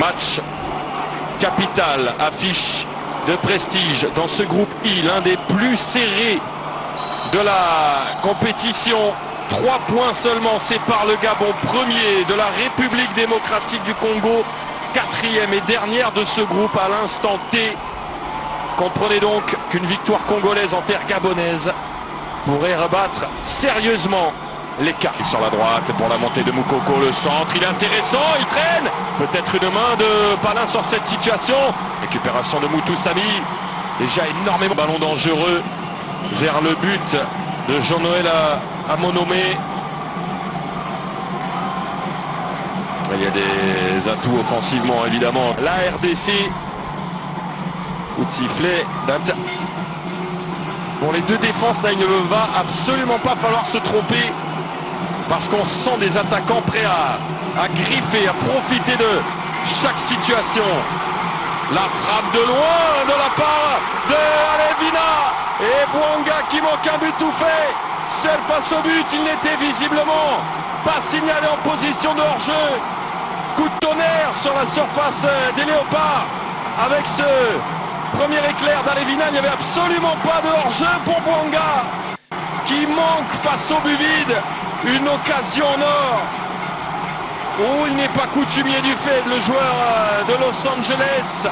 Match capital, affiche de prestige dans ce groupe I, l'un des plus serrés de la compétition. 3 points seulement séparent le Gabon, premier de la République démocratique du Congo, 4e et dernière de ce groupe à l'instant T. Comprenez donc qu'une victoire congolaise en terre gabonaise pourrait rebattre sérieusement l'écart. Sur la droite pour la montée de Moukoko, le centre, il est intéressant, il traîne. Peut-être une main de Palin sur cette situation. Récupération de Moutou Samy. Déjà énormément de ballons dangereux vers le but de Jean-Noël Amonomé. Il y a des atouts offensivement évidemment. La RDC. Coup de sifflet. Pour les deux défenses, il ne va absolument pas falloir se tromper. Parce qu'on sent des attaquants prêts à griffer, à profiter de chaque situation. La frappe de loin de la part de Alevina. Et Bouanga qui manque un but tout fait. Seul face au but, il n'était visiblement pas signalé en position de hors-jeu. Coup de tonnerre sur la surface des Léopards. Avec ce premier éclair d'Alevina, il n'y avait absolument pas de hors-jeu pour Bouanga. Qui manque face au but vide. Une occasion en or. Oh, il n'est pas coutumier du fait, le joueur de Los Angeles.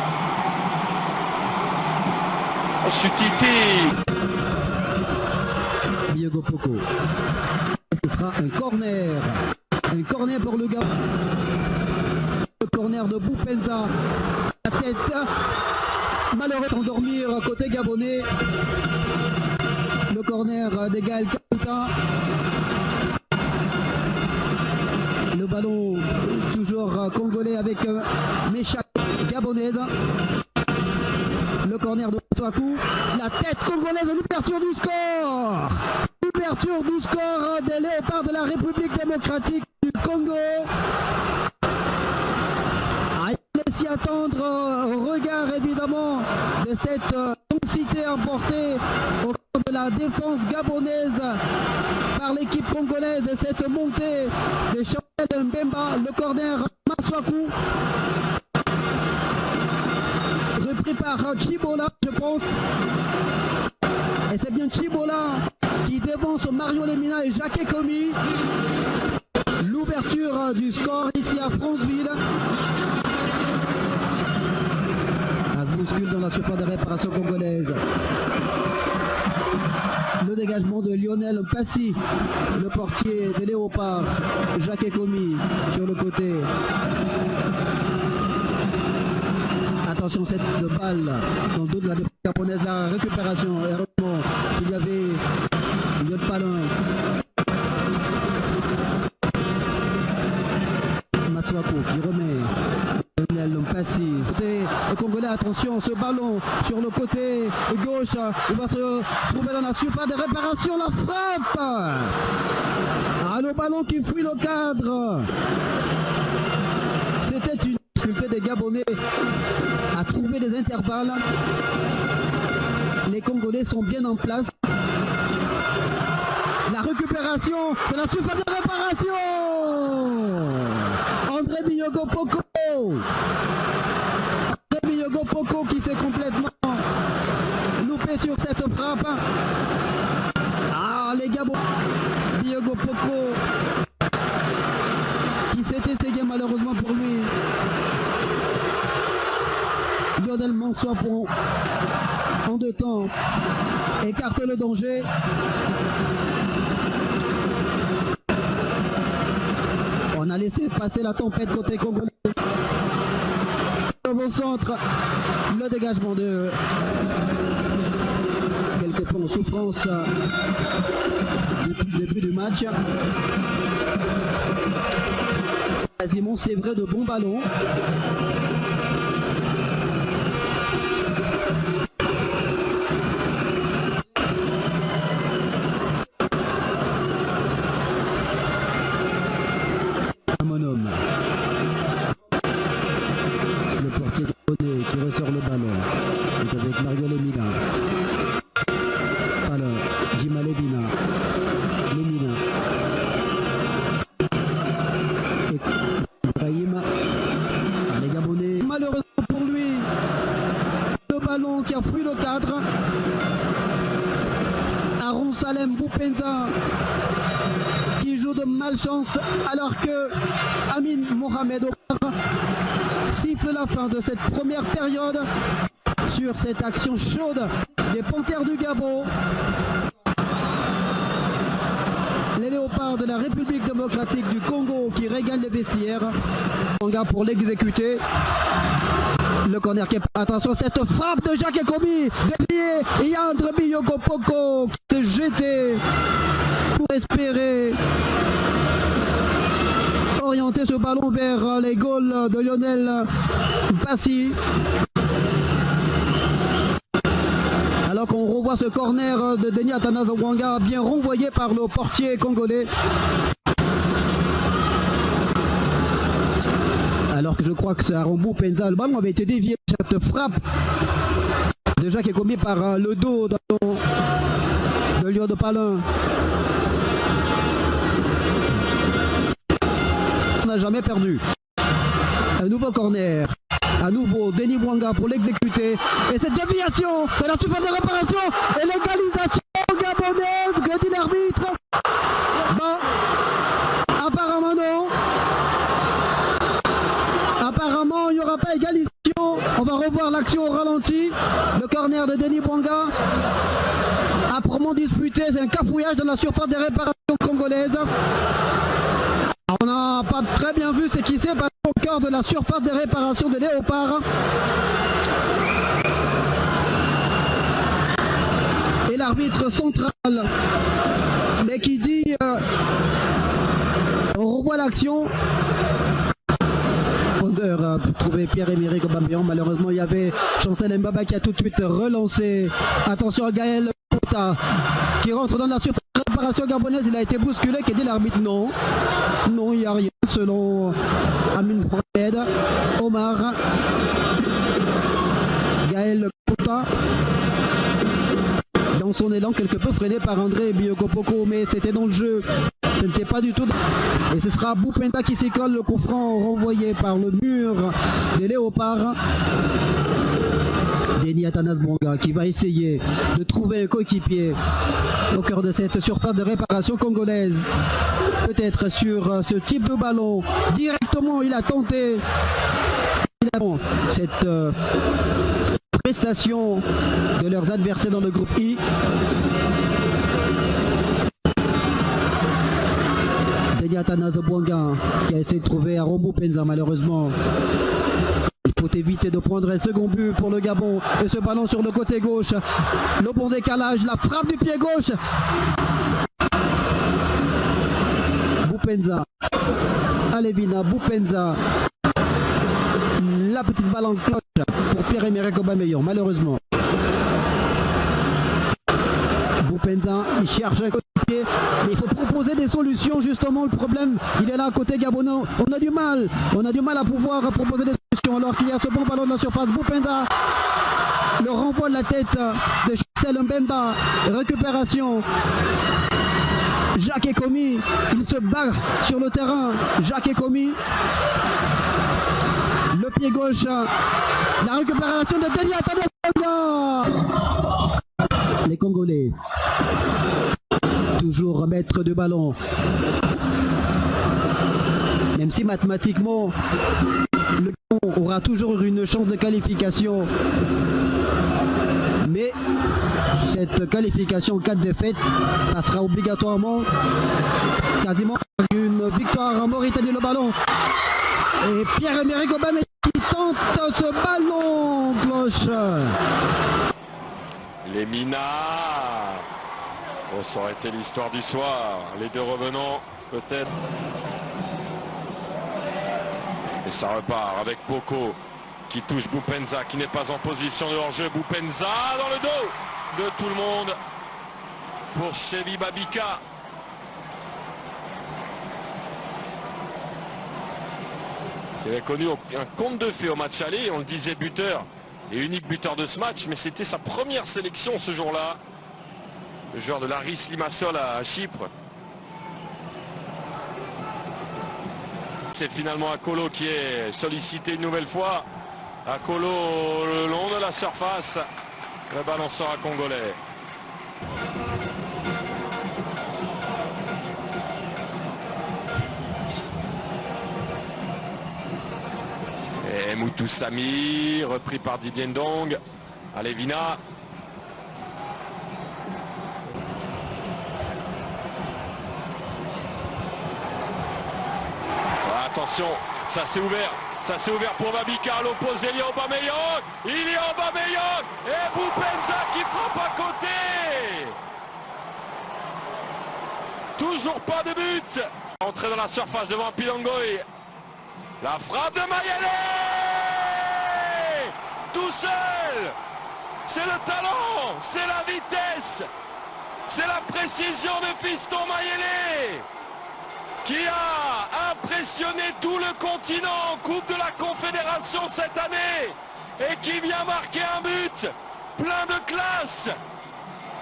Ensuite, Diego Poco. Ce sera un corner. Un corner pour le Gabon. Le corner de Boupenza. La tête. Malheureux s'endormir côté gabonais. Le corner de Gaël Kakuta. Le ballon toujours congolais avec Mécha gabonaise. Le corner de Swaku. La tête congolaise, l'ouverture du score. L'ouverture du score des Léopards de la République démocratique du Congo. Il fallait s'y attendre au regard évidemment de cette densité emportée au cœur de la défense gabonaise par l'équipe congolaise et cette montée de Chanel Mbemba, le corner Maswaku. Repris par Chibola, je pense. Et c'est bien Chibola qui devance Mario Lemina et Jacques Ekomi. L'ouverture du score ici à Franceville. Ça se bouscule dans la surface de réparation congolaise. Le dégagement de Lionel Passy, le portier des Léopards. Jacques Ekomi sur le côté. Attention, cette balle dans le dos de la défense japonaise, la récupération. Heureusement, il y avait Lyon Palin. Maswako qui remet Lionel Passy. Côté congolais, attention, ce ballon sur le côté gauche. Il va se trouver dans la surface de réparation. La frappe. Le ballon qui fuit le cadre. C'était une difficulté des Gabonais à trouver des intervalles. Les Congolais sont bien en place. La récupération de la surface de réparation. André Biyogo Poko. André Biyogo Poko qui s'est complètement loupé sur cette frappe. Les Gabonais. Biyogo Poko qui s'est essayé malheureusement pour lui. Lionel Mansour en deux temps écarte le danger. On a laissé passer la tempête côté congolais. Au centre, le dégagement de quelques points en souffrance depuis le début du match. Quasiment c'est vrai de bons ballons. Le portier de qui ressort le ballon. C'est avec Mario Lemina. Alors, Jima Lemina. Lemina. Et Ibrahim. Les Gabonais ballon qui a fui le cadre. Aaron Salem Boupenza qui joue de malchance alors que Amin Mohamed Omar siffle la fin de cette première période sur cette action chaude des Panthères du Gabon. Les léopards de la République démocratique du Congo qui régalent les vestiaires. Mwanga pour l'exécuter. Le corner qui est pas. Attention, cette frappe de Jacques Ekomi. Dévié. Et il y a André Yoko Poko qui s'est jeté pour espérer orienter ce ballon vers les goals de Lionel Bassi. Alors qu'on revoit ce corner de Denis Athanase Mwanga bien renvoyé par le portier congolais. Alors que je crois que c'est Aaron Boupenza, le ballon avait été dévié. Cette frappe déjà qui est commise par le dos de Lyon de Palin. On n'a jamais perdu. Un nouveau corner. À nouveau, Denis Mwanga pour l'exécuter. Et cette déviation de la surface de réparation et l'égalisation gabonaise, que dit l'arbitre. Apparemment non. Apparemment, il n'y aura pas égalisation. On va revoir l'action au ralenti. Le corner de Denis Mwanga. Âprement disputé, c'est un cafouillage de la surface de réparation congolaise. On n'a pas très bien vu ce qui s'est passé au cœur de la surface de réparation des léopards. Et l'arbitre central, mais qui dit on revoit l'action. Pour trouver Pierre-Emerick Aubameyang. Malheureusement, il y avait Chancel Mbaba qui a tout de suite relancé. Attention à Gaël Kota qui rentre dans la surface de réparation gabonaise. Il a été bousculé. Qui dit l'arbitre non. Non, il n'y a rien selon Amin Mohamed Omar. Gaël Kota dans son élan quelque peu freiné par André Biokopoko, mais c'était dans le jeu. Ce n'était pas du tout. Et ce sera Boupenza qui s'y colle, le coup franc renvoyé par le mur des léopards. Denis Athanase Mwanga qui va essayer de trouver un coéquipier au cœur de cette surface de réparation congolaise. Peut-être sur ce type de ballon. Directement, il a tenté cette prestation de leurs adversaires dans le groupe I. Denis Athanase Mwanga qui a essayé de trouver Aaron Boupenza. Malheureusement, il faut éviter de prendre un second but pour le Gabon. Et ce ballon sur le côté gauche, le bon décalage, la frappe du pied gauche. Boupenza, Alevina Boupenza. La petite balle en cloche pour Pierre-Emerick Aubameyang, malheureusement. Boupenza, il cherche un coéquipier, mais il faut proposer des solutions. Justement, le problème, il est là à côté Gabonais. On a du mal à pouvoir proposer des solutions alors qu'il y a ce bon ballon de la surface. Boupenza, le renvoi de la tête de Chancel Mbemba, récupération. Jacques Ekomi, il se bat sur le terrain. Jacques Ekomi, le pied gauche, la récupération de Denis Athanase Mwanga. Les Congolais, toujours maître du ballon. Même si mathématiquement, le Gabon aura toujours une chance de qualification. Mais cette qualification en cas de défaite passera obligatoirement quasiment une victoire en Mauritanie. Le ballon. Et Pierre-Emerick Aubameyang qui tente ce ballon. Cloche. Les Minards. Oh, ça aurait été l'histoire du soir. Les deux revenants, peut-être. Et ça repart avec Poko qui touche Boupenza, qui n'est pas en position de hors-jeu. Boupenza dans le dos de tout le monde pour Chevi Babika. Qui avait connu un conte de fées au match aller, on le disait buteur et unique buteur de ce match, mais c'était sa première sélection ce jour-là. Le joueur de l'Aris Limassol à Chypre. C'est finalement Akolo qui est sollicité une nouvelle fois. Akolo le long de la la surface. Le ballon sera congolais. Et Moutou Sami, repris par Didier Ndong. Allez, Vina. Attention, ça s'est ouvert. Ça s'est ouvert pour Mabika à l'opposé. Il y a Aubameyang. Il y a Aubameyang. Et Boupenza qui frappe à côté. Toujours pas de but. Entrée dans la surface devant Pilongoy. La frappe de Mayele. Tout seul. C'est le talent. C'est la vitesse. C'est la précision de Fiston Mayele, qui a impressionné tout le continent en Coupe de la Confédération cette année et qui vient marquer un but plein de classe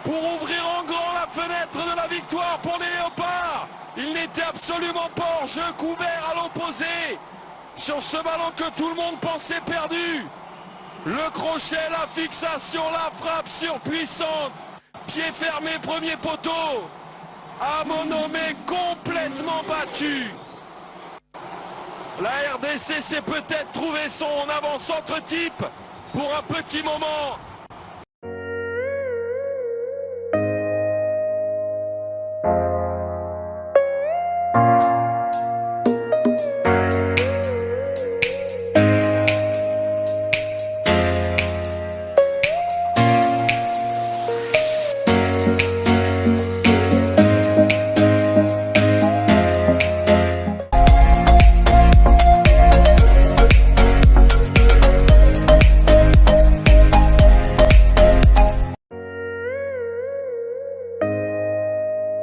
pour ouvrir en grand la fenêtre de la victoire pour les Léopards. Il n'était absolument pas hors jeu, couvert à l'opposé sur ce ballon que tout le monde pensait perdu. Le crochet, la fixation, la frappe surpuissante, pied fermé, premier poteau. Amonomé complètement battu. La RDC s'est peut-être trouvé son avant-centre type pour un petit moment.